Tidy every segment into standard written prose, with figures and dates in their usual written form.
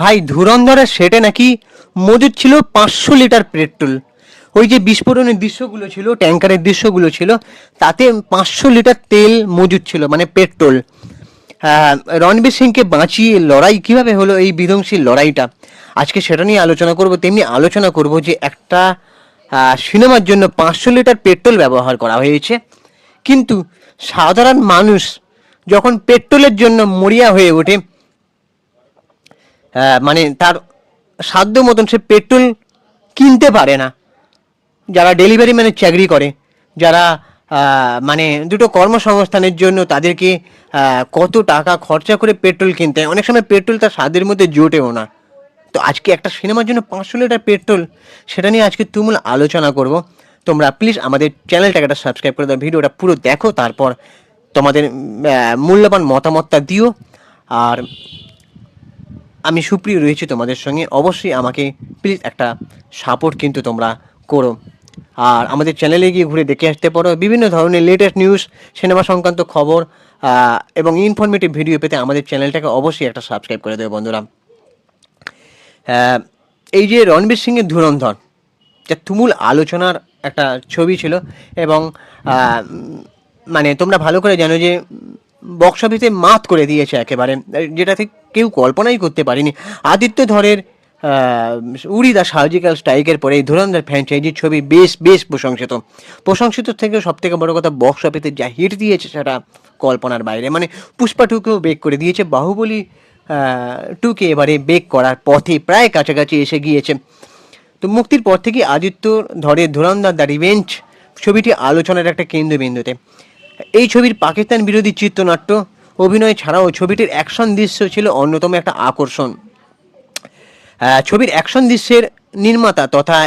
ভাই ধুরন্ধরের সেটে নাকি মজুদ ছিল 500 লিটার পেট্রোল। ওই যে বিস্ফোরণের দৃশ্যগুলো ছিল, ট্যাঙ্কারের দৃশ্যগুলো ছিল, তাতে 500 লিটার তেল মজুদ ছিল, মানে পেট্রোল। রণবীর সিংকে বাঁচিয়ে লড়াই কিভাবে হলো, এই বিধ্বংসী লড়াইটা, আজকে সেটা নিয়ে আলোচনা করব। তেমনি আলোচনা করব যে একটা সিনেমার জন্য 500 লিটার পেট্রোল ব্যবহার করা হয়েছে, কিন্তু সাধারণ মানুষ যখন পেট্রোলের জন্য মরিয়া হয়ে ওঠে, মানে তার সাধ্য মতন সে পেট্রোল কিনতে পারে না। যারা ডেলিভারি ম্যানের চাকরি করে, যারা মানে দুটো কর্মসংস্থানের জন্য তাদেরকে কত টাকা খরচা করে পেট্রোল কিনতে হয়, অনেক সময় পেট্রোল তার স্বাদের মধ্যে জোটেও না। তো আজকে একটা সিনেমার জন্য 500 লিটার পেট্রোল, সেটা নিয়ে আজকে তুমুল আলোচনা করব। তোমরা প্লিজ আমাদের চ্যানেলটাকে একটা সাবস্ক্রাইব করে দাও, ভিডিওটা পুরো দেখো, তারপর তোমাদের মূল্যবান মতামতটা দিও। আর আমি সুপ্রিয় রয়েছি তোমাদের সঙ্গে, অবশ্যই আমাকে প্লিজ একটা সাপোর্ট কিন্তু তোমরা করো। আর আমাদের চ্যানেলে গিয়ে ঘুরে দেখে আসতে পারো বিভিন্ন ধরনের লেটেস্ট নিউজ, সিনেমা সংক্রান্ত খবর এবং ইনফরমেটিভ ভিডিও পেতে আমাদের চ্যানেলটাকে অবশ্যই একটা সাবস্ক্রাইব করে দেবে বন্ধুরা। এই যে রণবীর সিংয়ের ধুরন্ধর, যা তুমুল আলোচনার একটা ছবি ছিল, এবং মানে তোমরা ভালো করে জানো যে বক্স অফিসে মাত করে দিয়েছে একেবারে, যেটা থেকে কেউ কল্পনাই করতে পারেনি। আদিত্য ধরের উড়ি দ্য সার্জিক্যাল স্ট্রাইকের পরে এই ধুরন্ধর ফ্র্যাঞ্চাইজির ছবি বেশ বেশ প্রশংসিত থেকে সব থেকে বড় কথা, বক্স অফিসে যা হিট দিয়েছে সেটা কল্পনার বাইরে। মানে পুষ্পা টুকেও বেক করে দিয়েছে, বাহুবলী টুকে এবারে বেক করার পথে প্রায় কাছাকাছি এসে গিয়েছে। তো মুক্তির পর থেকে আদিত্য ধরে ধুরন্ধর দ্য রিভেঞ্জ ছবিটি আলোচনার একটা কেন্দ্রবিন্দুতে। এই ছবির পাকিস্তান বিরোধী চিত্রনাট্য অভিনয় ছাড়াও ছবিটির অ্যাকশন দৃশ্য ছিল অন্যতম একটা আকর্ষণ। ছবির অ্যাকশন দৃশ্যের নির্মাতা তথা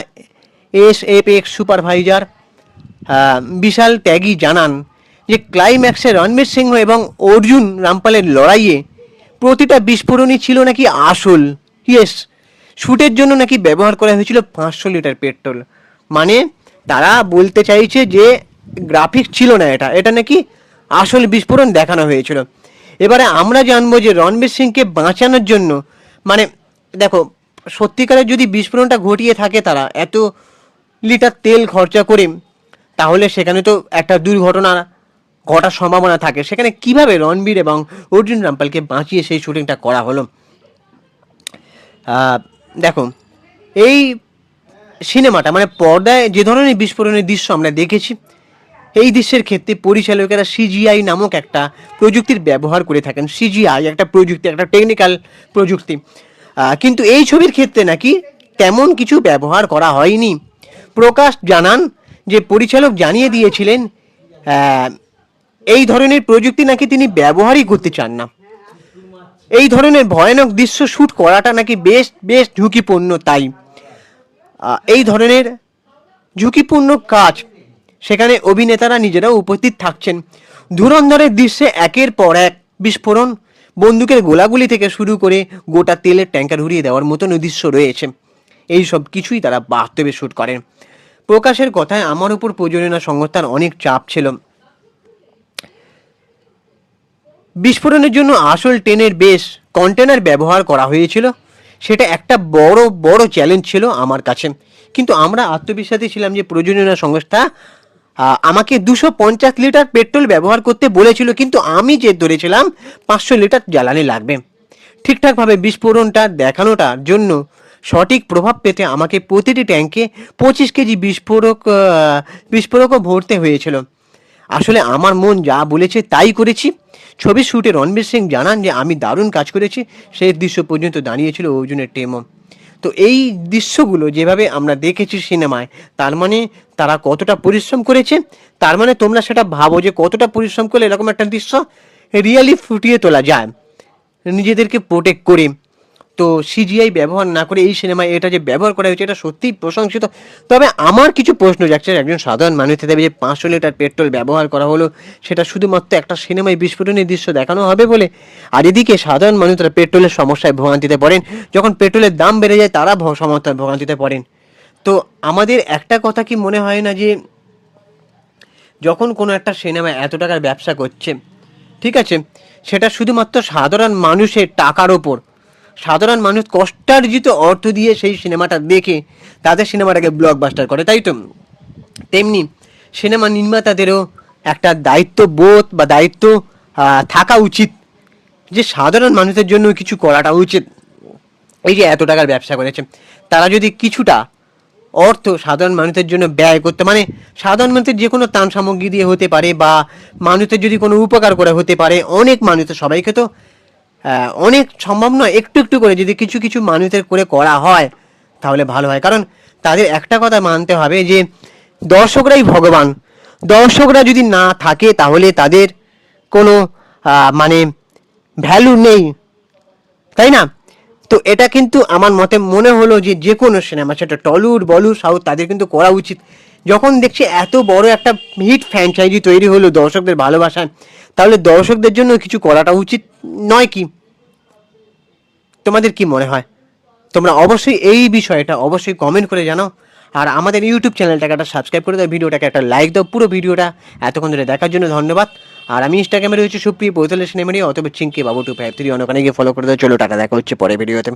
SFX সুপারভাইজার বিশাল ত্যাগী জানান যে ক্লাইম্যাক্সে রণবীর সিংহ এবং অর্জুন রামপালের লড়াইয়ে প্রতিটা বিস্ফোরণই ছিল নাকি আসল। ইয়েস, শ্যুটের জন্য নাকি ব্যবহার করা হয়েছিল 500 লিটার পেট্রোল। মানে তারা বলতে চাইছে যে গ্রাফিক্স ছিল না, এটা নাকি আসল বিস্ফোরণ দেখানো হয়েছিল। এবারে আমরা জানবো যে রণবীর সিংকে বাঁচানোর জন্য, মানে দেখো, সত্যিকারের যদি বিস্ফোরণটা ঘটিয়ে থাকে তারা এত লিটার তেল খরচা করে, তাহলে সেখানে তো একটা দুর্ঘটনা ঘটার সম্ভাবনা থাকে। সেখানে কিভাবে রণবীর এবং অর্জুন রামপালকে বাঁচিয়ে সেই শুটিংটা করা হলো। দেখো, এই সিনেমাটা মানে পর্দায় যে ধরনের বিস্ফোরণের দৃশ্য আমরা দেখেছি, এই দৃশ্যের ক্ষেত্রে পরিচালকেরা CGI নামক একটা প্রযুক্তির ব্যবহার করে থাকেন। CGI একটা প্রযুক্তি, একটা টেকনিক্যাল প্রযুক্তি, কিন্তু এই ছবির ক্ষেত্রে নাকি তেমন কিছু ব্যবহার করা হয়নি। প্রকাশ জানান যে পরিচালক জানিয়ে দিয়েছিলেন এই ধরনের প্রযুক্তি নাকি তিনি ব্যবহারই করতে চান না। এই ধরনের ভয়ানক দৃশ্য শ্যুট করাটা নাকি বেশ বেশ ঝুঁকিপূর্ণ, তাই এই ধরনের ঝুঁকিপূর্ণ কাজ সেখানে অভিনেতারা নিজেরাও উপস্থিত থাকছেন। ধুরন্ধরের দৃশ্যে একের পর এক বিস্ফোরণ, বন্দুকের গোলাগুলি থেকে শুরু করে গোটা তেলের ট্যাঙ্কার উড়িয়ে দেওয়ার মতন দৃশ্য রয়েছে। এই সব কিছুই তারা বাস্তবে শ্যুট করেন। প্রকাশের কথায় আমার উপর প্রযোজনা সংস্থার অনেক চাপ ছিল। বিস্ফোরণের জন্য আসল ট্রেনের বেশ কন্টেনার ব্যবহার করা হয়েছিল, সেটা একটা বড় বড় চ্যালেঞ্জ ছিল আমার কাছে। কিন্তু আমরা আত্মবিশ্বাসী ছিলাম যে প্রযোজনা সংস্থা আমাকে 250 লিটার পেট্রোল ব্যবহার করতে বলেছিল, কিন্তু আমি যে ধরেছিলাম 500 লিটার জ্বালানি লাগবে। ঠিকঠাকভাবে বিস্ফোরণটা দেখানোটার জন্য সঠিক প্রভাব পেতে আমাকে প্রতিটি ট্যাঙ্কে 25 কেজি বিস্ফোরকও ভরতে হয়েছিল। আসলে আমার মন যা বলেছে তাই করেছি। ছবির শ্যুটে রণবীর সিং জানান যে আমি দারুণ কাজ করেছি, সেই দৃশ্য পর্যন্ত দাঁড়িয়েছিল অর্জুনের টেমও। তো এই দৃশ্যগুলো যেভাবে আমরা দেখেছি সিনেমায়, তার মানে তারা কতটা পরিশ্রম করেছে, তার মানে তোমরা সেটা ভাবো যে কতটা পরিশ্রম করলে এরকম একটা দৃশ্য রিয়েলি ফুটিয়ে তোলা যায় নিজেদেরকে প্রোটেক্ট করে। তো CGI ব্যবহার না করে এই সিনেমায় এটা যে ব্যবহার করা হয়েছে, এটা সত্যিই প্রশংসিত। তবে আমার কিছু প্রশ্ন যাচ্ছে একজন সাধারণ মানুষ হিসেবে, যে 500 লিটার পেট্রোল ব্যবহার করা হলো, সেটা শুধুমাত্র একটা সিনেমায় বিস্ফোরণের দৃশ্য দেখানো হবে বলে। আর এদিকে সাধারণ মানুষরা পেট্রোলের সমস্যায় ভোগান্তিতে পড়েন, যখন পেট্রোলের দাম বেড়ে যায় তারা ভোগান্তিতে পড়েন। তো আমাদের একটা কথা কি মনে হয় না যে যখন কোনো একটা সিনেমা এত টাকার ব্যবসা করছে, ঠিক আছে, সেটা শুধুমাত্র সাধারণ মানুষের টাকার ওপর, সাধারণ মানুষ কষ্টার্জিত অর্থ দিয়ে সেই সিনেমাটা দেখে তাদের সিনেমাটাকে ব্লকবাস্টার করে, তাই তো? তেমনি সিনেমা নির্মাতাদেরও একটা দায়িত্ববোধ বা দায়িত্ব থাকা উচিত, যে সাধারণ মানুষের জন্য কিছু করাটা উচিত। এই যে এত টাকার ব্যবসা করেছে, তারা যদি কিছুটা অর্থ সাধারণ মানুষের জন্য ব্যয় করতে, মানে সাধারণ মানুষের যে কোনো ত্রাণ সামগ্রী দিয়ে হতে পারে, বা মানুষের যদি কোনো উপকার করে হতে পারে, অনেক মানুষের, সবাইকে তো অনেক সম্ভব নয়, একটু একটু করে যদি কিছু কিছু মানুষের করে করা হয় তাহলে ভালো হয়। কারণ তাদের একটা কথা মানতে হবে যে দর্শকরাই ভগবান, দর্শকরা যদি না থাকে তাহলে তাদের কোনো মানে ভ্যালু নেই, তাই না? তো এটা কিন্তু আমার মতে মনে হলো যে যে কোনো সিনেমা, সেটা টলিউড বলিউড সাউথ, তাদের কিন্তু করা উচিত। যখন দেখছি এত বড় একটা হিট ফ্র্যাঞ্চাইজি তৈরি হলো দর্শকদের ভালোবাসায়, তাহলে দর্শকদের জন্য কিছু করাটা উচিত নয় কি? তোমাদের কি মনে হয়? তোমরা অবশ্যই এই বিষয়টা অবশ্যই কমেন্ট করে জানাও। আর আমাদের ইউটিউব চ্যানেলটাকে একটা সাবস্ক্রাইব করে দাও, ভিডিওটাকে একটা লাইক দাও। পুরো ভিডিওটা এতক্ষণ ধরে দেখার জন্য ধন্যবাদ। আর আমি ইনস্টাগ্রামে রয়েছে সুপ্রিয় বৈতলের সিনেমারি, অথবা চিঙ্কি বাবু 253, অনেক গিয়ে ফলো করে দাও। চলো টাকা দেখা হচ্ছে পরে ভিডিওতে।